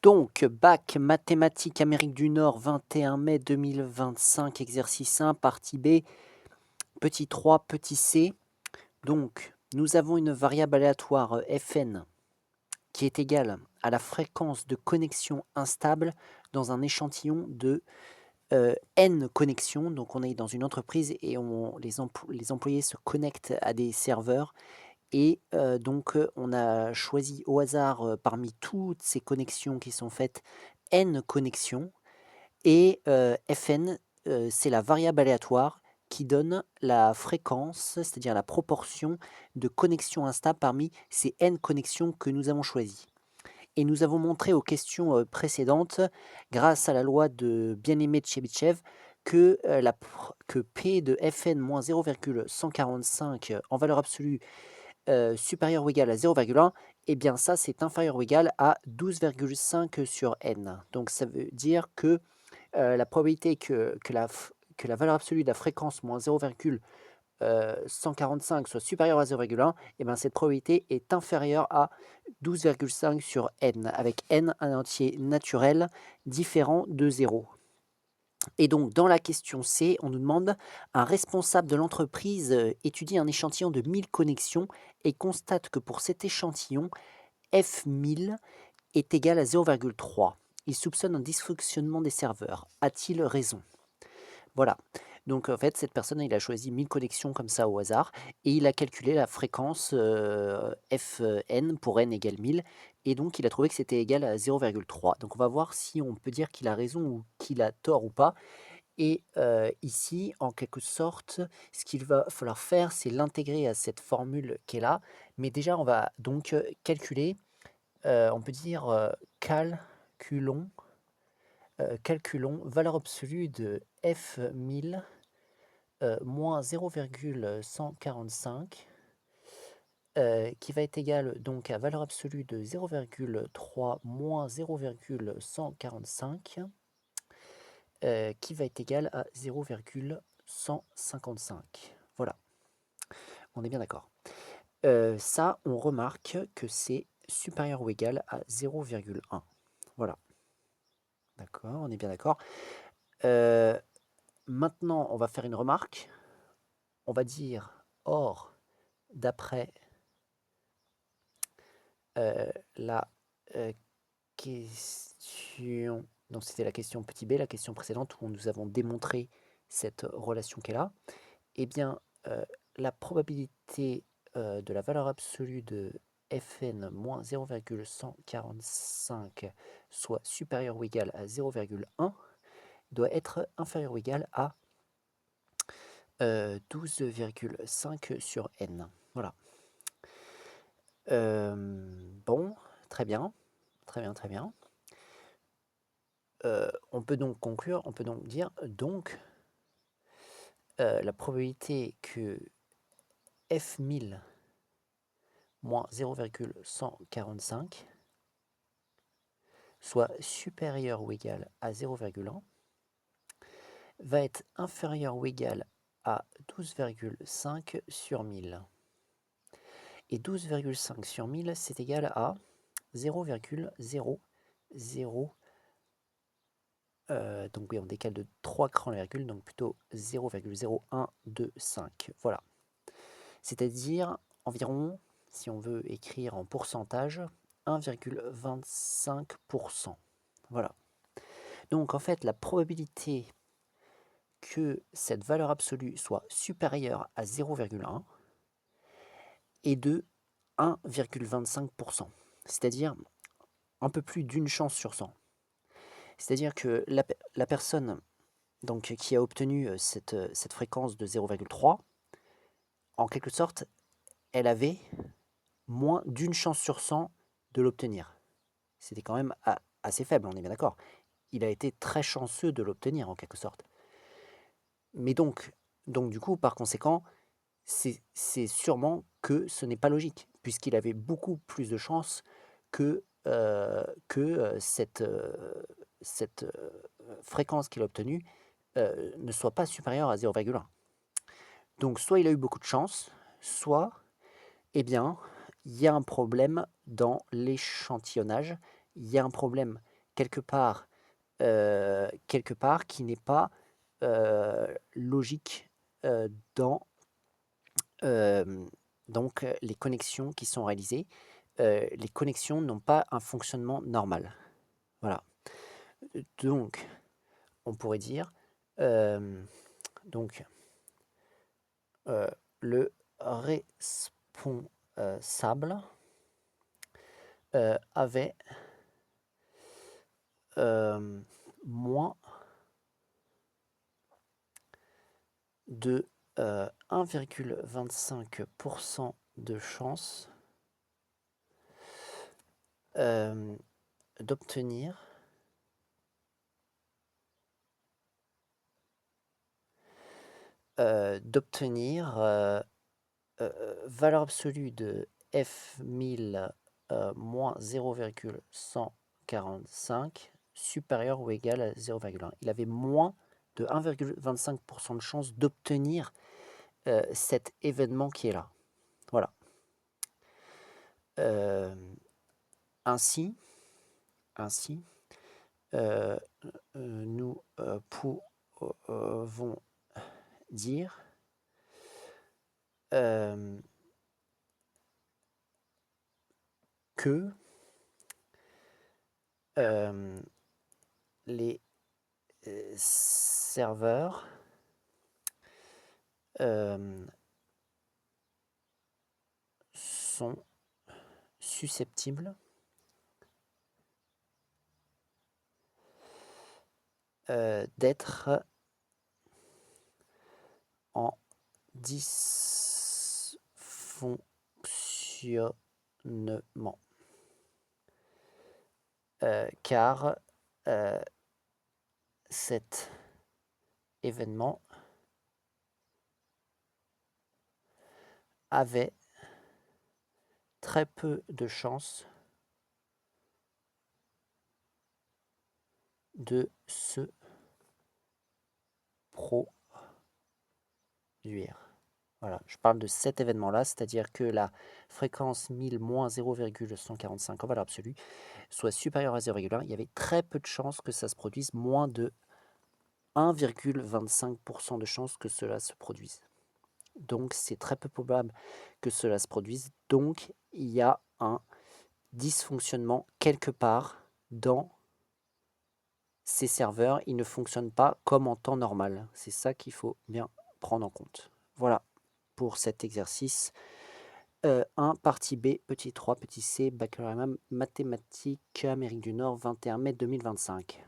Donc, bac mathématiques Amérique du Nord, 21 mai 2025, exercice 1, partie B, petit 3, petit c. Donc, nous avons une variable aléatoire fn qui est égale à la fréquence de connexion instable dans un échantillon de n connexions. Donc, on est dans une entreprise et les employés se connectent à des serveurs. Et donc, on a choisi au hasard parmi toutes ces connexions qui sont faites n connexions. Et Fn, c'est la variable aléatoire qui donne la fréquence, c'est-à-dire la proportion de connexions instables parmi ces n connexions que nous avons choisies. Et nous avons montré aux questions précédentes, grâce à la loi de bien-aimé de Chebyshev, que P de Fn moins 0,145 en valeur absolue supérieur ou égal à 0,1, et bien ça c'est inférieur ou égal à 12,5 sur n. Donc ça veut dire que la probabilité que la valeur absolue de la fréquence moins 0,145 soit supérieure à 0,1, et bien cette probabilité est inférieure à 12,5 sur n, avec n un entier naturel différent de 0. Et donc, dans la question C, on nous demande un responsable de l'entreprise étudie un échantillon de 1000 connexions et constate que pour cet échantillon, F1000 est égal à 0,3. Il soupçonne un dysfonctionnement des serveurs. A-t-il raison? Voilà. Donc, en fait, cette personne, il a choisi 1000 connexions comme ça au hasard et il a calculé la fréquence Fn pour n égale 1000 et donc il a trouvé que c'était égal à 0,3. Donc, on va voir si on peut dire qu'il a raison ou qu'il a tort ou pas. Et ici, en quelque sorte, ce qu'il va falloir faire, c'est l'intégrer à cette formule qui est là. Mais déjà, on va donc calculer, on peut dire calculons, calculons valeur absolue de F1000 moins 0,145 qui va être égal donc à valeur absolue de 0,3 moins 0,145 qui va être égal à 0,155. Voilà, on est bien d'accord. Ça, on remarque que c'est supérieur ou égal à 0,1. Voilà. D'accord, on est bien d'accord. Maintenant, on va faire une remarque. On va dire, or, d'après la question... Donc, c'était la question petit b, la question précédente où nous avons démontré cette relation qui est là. Eh bien, la probabilité de la valeur absolue de Fn moins 0,145 soit supérieure ou égale à 0,1 doit être inférieure ou égale à 12,5 sur n. Voilà. Bon, très bien. Très bien, très bien. On peut donc conclure, on peut donc dire, donc, la probabilité que F1000 moins 0,145 soit supérieur ou égal à 0,1 va être inférieur ou égal à 12,5 sur 1000. Et 12,5 sur 1000, c'est égal à 0,00. Donc oui, on décale de 3 crans la virgule, donc plutôt 0,0125. Voilà. C'est-à-dire environ, si on veut écrire en pourcentage, 1,25%. Voilà. Donc en fait, la probabilité que cette valeur absolue soit supérieure à 0,1 est de 1,25%. C'est-à-dire un peu plus d'une chance sur 100. C'est-à-dire que la personne donc, qui a obtenu cette fréquence de 0,3, en quelque sorte, elle avait moins d'une chance sur 100 de l'obtenir. C'était quand même assez faible, on est bien d'accord. Il a été très chanceux de l'obtenir, en quelque sorte. Mais donc du coup, par conséquent, c'est sûrement que ce n'est pas logique, puisqu'il avait beaucoup plus de chances que cette fréquence qu'il a obtenue ne soit pas supérieure à 0,1. Donc soit il a eu beaucoup de chance, soit, eh bien, il y a un problème dans l'échantillonnage, il y a un problème quelque part qui n'est pas logique dans donc les connexions qui sont réalisées. Les connexions n'ont pas un fonctionnement normal. Voilà. Donc, on pourrait dire donc le responsable avait moins de 1,25% de chance d'obtenir valeur absolue de F1000 moins 0,145 supérieur ou égal à 0,1. Il avait moins de 1,25% de chance d'obtenir cet événement qui est là. Voilà. Ainsi, nous pouvons dire que les serveurs sont susceptibles d'être en dysfonctionnement car cet événement avait très peu de chances de se produire. Voilà, je parle de cet événement-là, c'est-à-dire que la fréquence 1000 moins 0,145 en valeur absolue soit supérieure à 0,1. Il y avait très peu de chances que ça se produise, moins de 1,25% de chances que cela se produise. Donc, c'est très peu probable que cela se produise. Donc, il y a un dysfonctionnement quelque part dans ces serveurs. Ils ne fonctionnent pas comme en temps normal. C'est ça qu'il faut bien prendre en compte. Voilà pour cet exercice 1, partie B, petit 3, petit C, baccalauréat mathématiques, Amérique du Nord, 21 mai 2025.